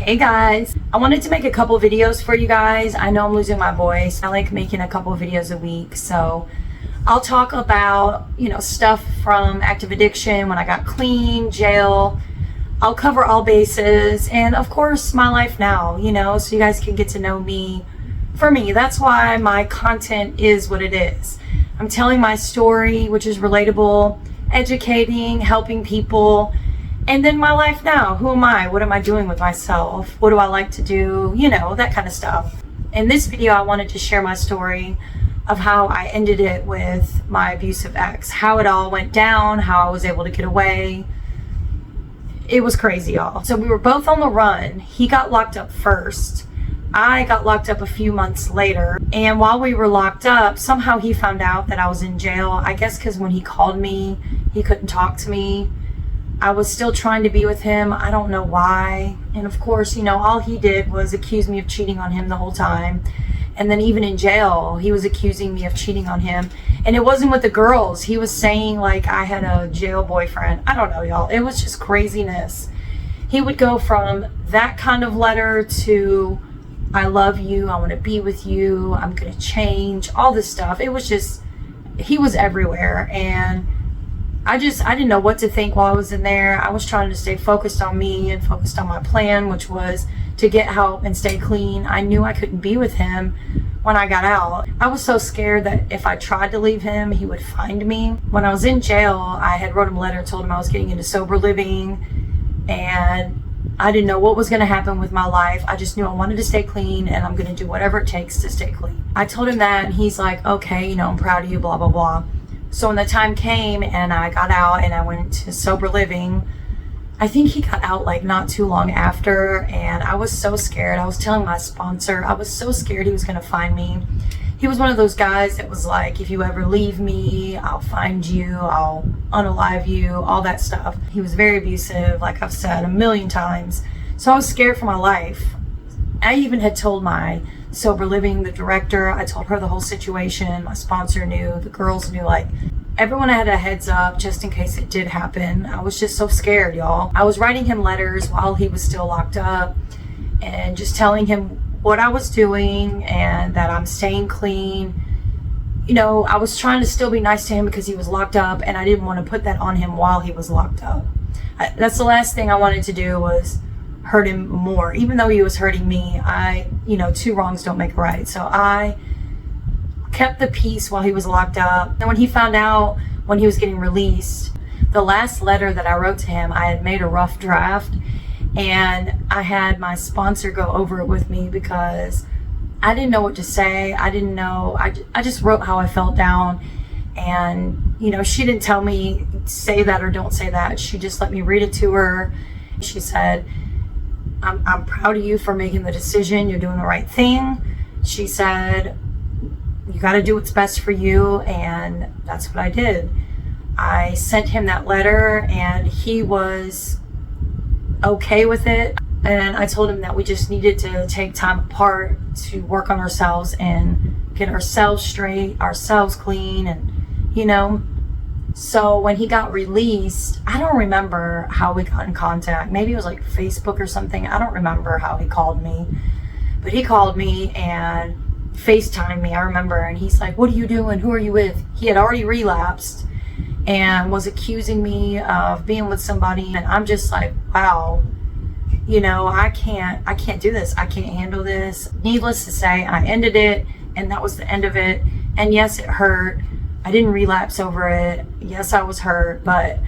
Hey guys, I wanted to make a couple videos for you guys. I know I'm losing my voice. I like making a couple videos a week, so I'll talk about, stuff from active addiction, when I got clean, jail. I'll cover all bases, and of course my life now, so you guys can get to know me for me. That's why my content is what it is. I'm telling my story, which is relatable, educating, helping people. And then my life now. Who am I? What am I doing with myself? What do I like to do? That kind of stuff. In this video, I wanted to share my story of how I ended it with my abusive ex, how it all went down, how I was able to get away. It was crazy, y'all. So we were both on the run. He got locked up first. I got locked up a few months later. And while we were locked up, somehow he found out that I was in jail. I guess because when he called me, he couldn't talk to me. I was still trying to be with him. I don't know why. And of course, all he did was accuse me of cheating on him the whole time. And then even in jail, he was accusing me of cheating on him. And it wasn't with the girls. He was saying like I had a jail boyfriend. I don't know, y'all. It was just craziness. He would go from that kind of letter to, I love you, I want to be with you, I'm going to change, all this stuff. It was just, he was everywhere. And I didn't know what to think while I was in there. I was trying to stay focused on me and focused on my plan, which was to get help and stay clean. I knew I couldn't be with him when I got out. I was so scared that if I tried to leave him, he would find me. When I was in jail, I had wrote him a letter, told him I was getting into sober living, and I didn't know what was going to happen with my life. I just knew I wanted to stay clean, and I'm going to do whatever it takes to stay clean. I told him that, and he's like, okay, I'm proud of you, blah, blah, blah. So when the time came and I got out and I went to sober living, I think he got out like not too long after, and I was so scared. I was telling my sponsor, I was so scared he was going to find me. He was one of those guys that was like, if you ever leave me, I'll find you, I'll unalive you, all that stuff. He was very abusive, like I've said a million times. So I was scared for my life. I even had told my sober living, the director, I told her the whole situation. My sponsor knew, the girls knew, like everyone had a heads up just in case it did happen. I was just so scared, y'all. I was writing him letters while he was still locked up and just telling him what I was doing and that I'm staying clean. I was trying to still be nice to him because he was locked up, and I didn't want to put that on him while he was locked up. That's the last thing I wanted to do, was hurt him more. Even though he was hurting me, two wrongs don't make a right. So I kept the peace while he was locked up. And when he found out, when he was getting released, the last letter that I wrote to him, I had made a rough draft, and I had my sponsor go over it with me because I didn't know what to say. I didn't know. I just wrote how I felt down, and she didn't tell me say that or don't say that. She just let me read it to her. She said, I'm proud of you for making the decision. You're doing the right thing. She said, you got to do what's best for you. And that's what I did. I sent him that letter, and he was okay with it. And I told him that we just needed to take time apart to work on ourselves and get ourselves straight, ourselves clean, and So when he got released, I don't remember how we got in contact. Maybe it was like Facebook or something. I don't remember how he called me. But he called me and FaceTimed me, I remember. And he's like, what are you doing? Who are you with? He had already relapsed and was accusing me of being with somebody. And I'm just like, wow, I can't do this. I can't handle this. Needless to say, I ended it, and that was the end of it. And yes, it hurt. I didn't relapse over it. Yes, I was hurt, but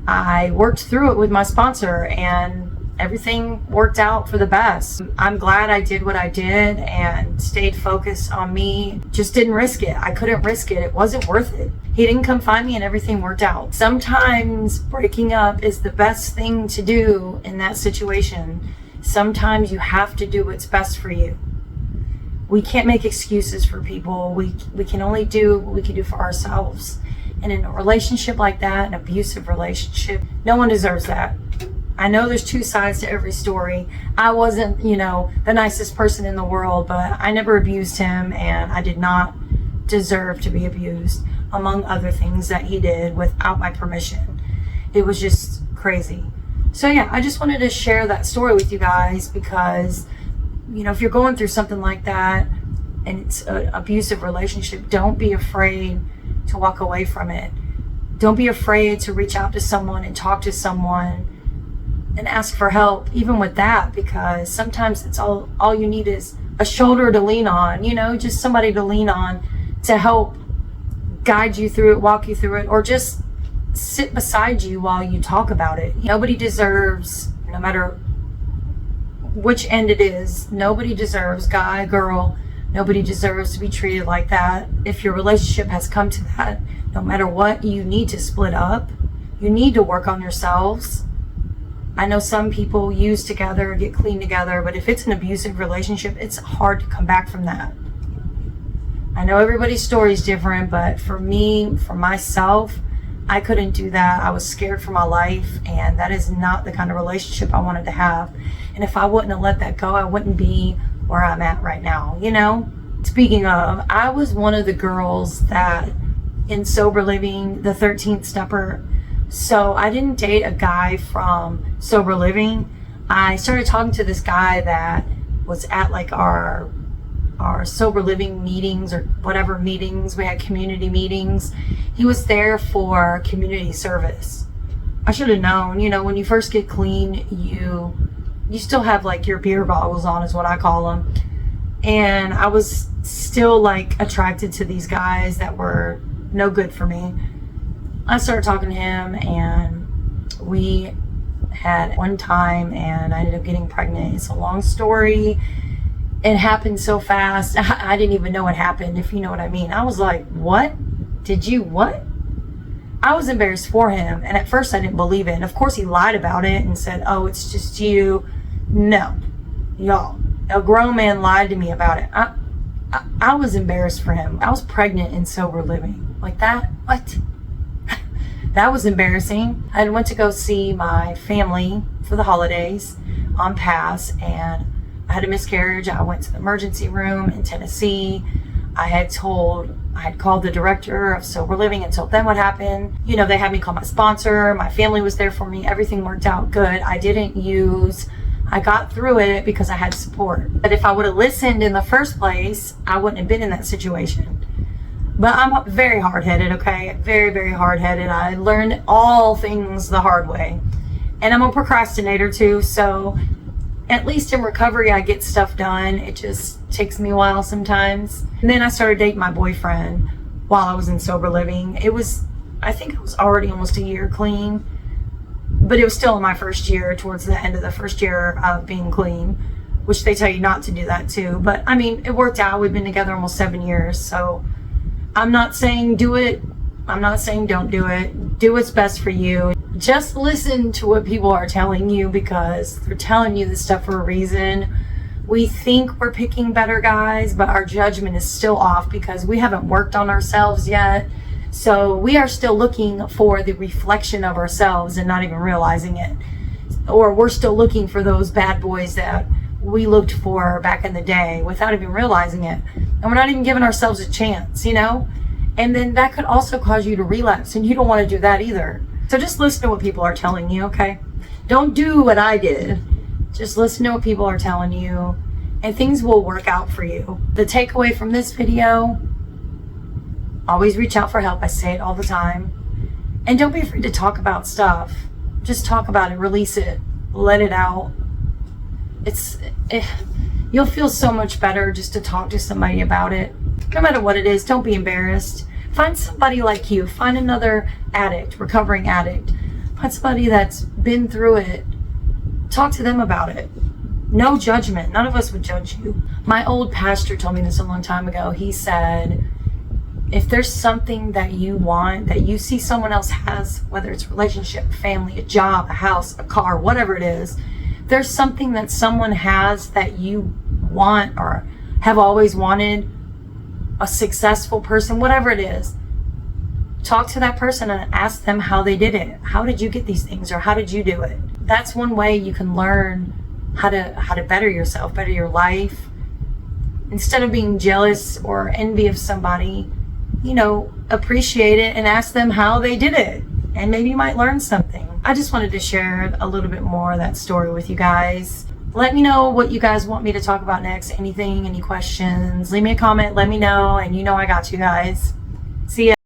I worked through it with my sponsor, and everything worked out for the best. I'm glad I did what I did and stayed focused on me. Just didn't risk it. I couldn't risk it. It wasn't worth it. He didn't come find me, and everything worked out. Sometimes breaking up is the best thing to do in that situation. Sometimes you have to do what's best for you. We can't make excuses for people. We can only do what we can do for ourselves. And in a relationship like that, an abusive relationship, no one deserves that. I know there's two sides to every story. I wasn't, the nicest person in the world, but I never abused him, and I did not deserve to be abused, among other things that he did without my permission. It was just crazy. So yeah, I just wanted to share that story with you guys because, you know, if you're going through something like that and it's an abusive relationship, don't be afraid to walk away from it. Don't be afraid to reach out to someone and talk to someone and ask for help, even with that, because sometimes it's all you need is a shoulder to lean on, you know, just somebody to lean on to help guide you through it, walk you through it, or just sit beside you while you talk about it. Nobody deserves, no matter which end it is, nobody deserves, guy, girl, nobody deserves to be treated like that. If your relationship has come to that, no matter what, you need to split up. You need to work on yourselves. I know some people use together, get clean together, but if it's an abusive relationship, it's hard to come back from that. I know everybody's story is different, but for me, for myself, I couldn't do that. I was scared for my life, and that is not the kind of relationship I wanted to have. And if I wouldn't have let that go, I wouldn't be where I'm at right now, you know? Speaking of, I was one of the girls that in sober living, the 13th stepper. So I didn't date a guy from sober living. I started talking to this guy that was at like our sober living meetings or whatever meetings. We had community meetings. He was there for community service. I should have known, you know, when you first get clean, you still have like your beer goggles on is what I call them. And I was still like attracted to these guys that were no good for me. I started talking to him, and we had one time, and I ended up getting pregnant. It's a long story. It happened so fast. I didn't even know it happened, if you know what I mean. I was like, what? Did you what? I was embarrassed for him, and at first I didn't believe it. And of course he lied about it and said, oh, it's just you. No, y'all, a grown man lied to me about it. I was embarrassed for him. I was pregnant in sober living. Like that? What? That was embarrassing. I went to go see my family for the holidays on pass, and I had a miscarriage. I went to the emergency room in Tennessee. I had called the director of sober living and told them what happened. You know, they had me call my sponsor. My family was there for me. Everything worked out good. I got through it because I had support. But if I would have listened in the first place, I wouldn't have been in that situation. But I'm very hard-headed, okay? Very, very hard-headed. I learned all things the hard way. And I'm a procrastinator too, so at least in recovery, I get stuff done. It just takes me a while sometimes. And then I started dating my boyfriend while I was in sober living. I think it was already almost a year clean, but it was still in my first year, towards the end of the first year of being clean, which they tell you not to do that too. But I mean, it worked out. We've been together almost 7 years, so I'm not saying do it. I'm not saying don't do it. Do what's best for you. Just listen to what people are telling you, because they're telling you this stuff for a reason. We think we're picking better guys, but our judgment is still off because we haven't worked on ourselves yet. So we are still looking for the reflection of ourselves and not even realizing it. Or we're still looking for those bad boys that we looked for back in the day without even realizing it. And we're not even giving ourselves a chance, you know? And then that could also cause you to relapse, and you don't want to do that either. So just listen to what people are telling you, okay? Don't do what I did. Just listen to what people are telling you, and things will work out for you. The takeaway from this video, always reach out for help. I say it all the time. And don't be afraid to talk about stuff. Just talk about it, release it, let it out. You'll feel so much better just to talk to somebody about it. No matter what it is, don't be embarrassed. Find somebody like you. Find another addict, recovering addict. Find somebody that's been through it. Talk to them about it. No judgment. None of us would judge you. My old pastor told me this a long time ago. He said, if there's something that you want, that you see someone else has, whether it's a relationship, family, a job, a house, a car, whatever it is, there's something that someone has that you want or have always wanted, a successful person, whatever it is, talk to that person and ask them how they did it. How did you get these things, or how did you do it? That's one way you can learn how to better yourself, better your life. Instead of being jealous or envy of somebody, you know, appreciate it and ask them how they did it. And maybe you might learn something. I just wanted to share a little bit more of that story with you guys. Let me know what you guys want me to talk about next. Anything, any questions, leave me a comment, let me know, and you know I got you guys. See ya.